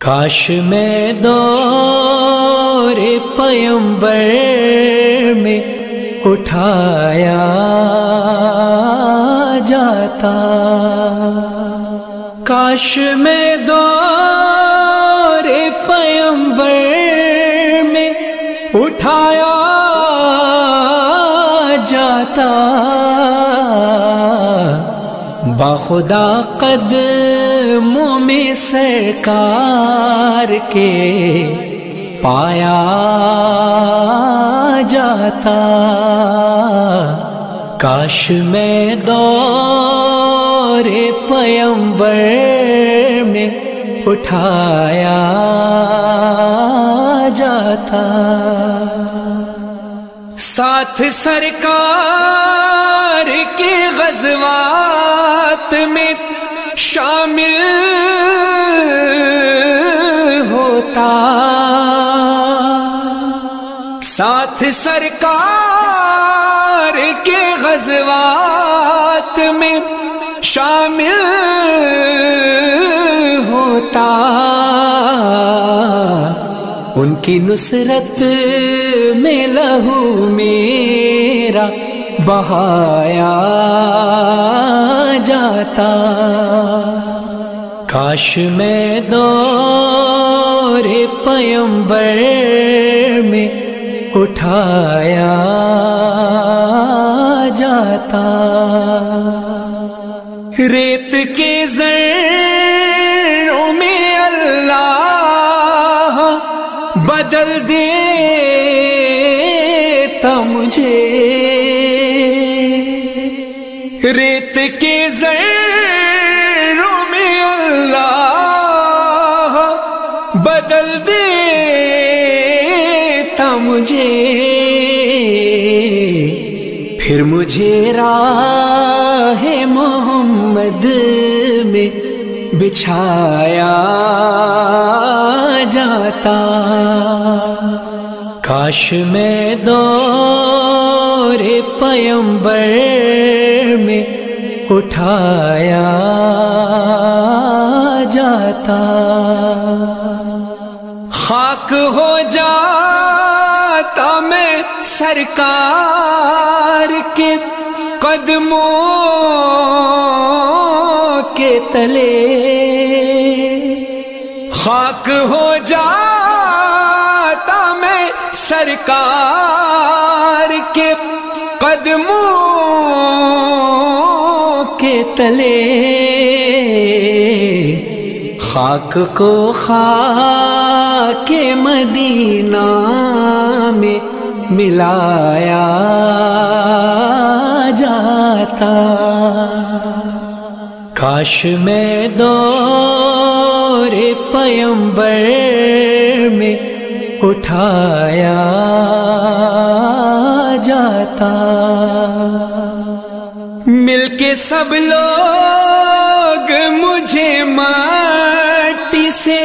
کاش میں دور پیمبر میں اٹھایا جاتا، کاش میں دور پیمبر میں اٹھایا جاتا، باخدا قدموں میں سرکار کے پایا جاتا، کاش میں دور پیمبر میں اٹھایا جاتا، ساتھ سرکار کے غزوات میں شامل ہوتا، ساتھ سرکار کے غزوات میں شامل ہوتا، ان کی نصرت میں لہو میرا بہایا جاتا، کاش میں دور پیمبر میں اٹھایا جاتا، ریت کے ذروں میں اللہ بدل دیتا مجھے، ریت کے ذروں میں اللہ بدل دیتا مجھے، پھر مجھے راہ محمد میں بچھایا جاتا، کاش میں دور پیمبر میں اٹھایا جاتا، خاک ہو جاتا میں سرکار کے قدموں کے تلے، خاک ہو جاتا میں سرکار کے قدموں کے تلے، خاک کو خاک مدینہ میں ملایا جاتا، کاش میں دور پیمبر میں اٹھایا جاتا، مل کے سب لوگ مجھے مٹی سے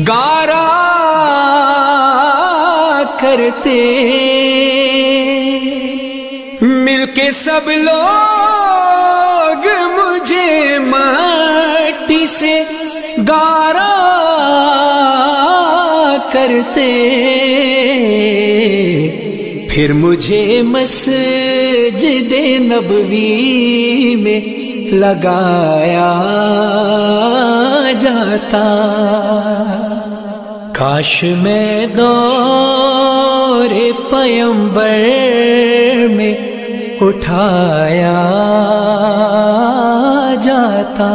گارا کرتے، مل کے سب لوگ مجھے مٹی سے گارا کرتے، پھر مجھے مسجد نبوی میں لگایا جاتا، کاش میں دور پیمبر میں اٹھایا جاتا۔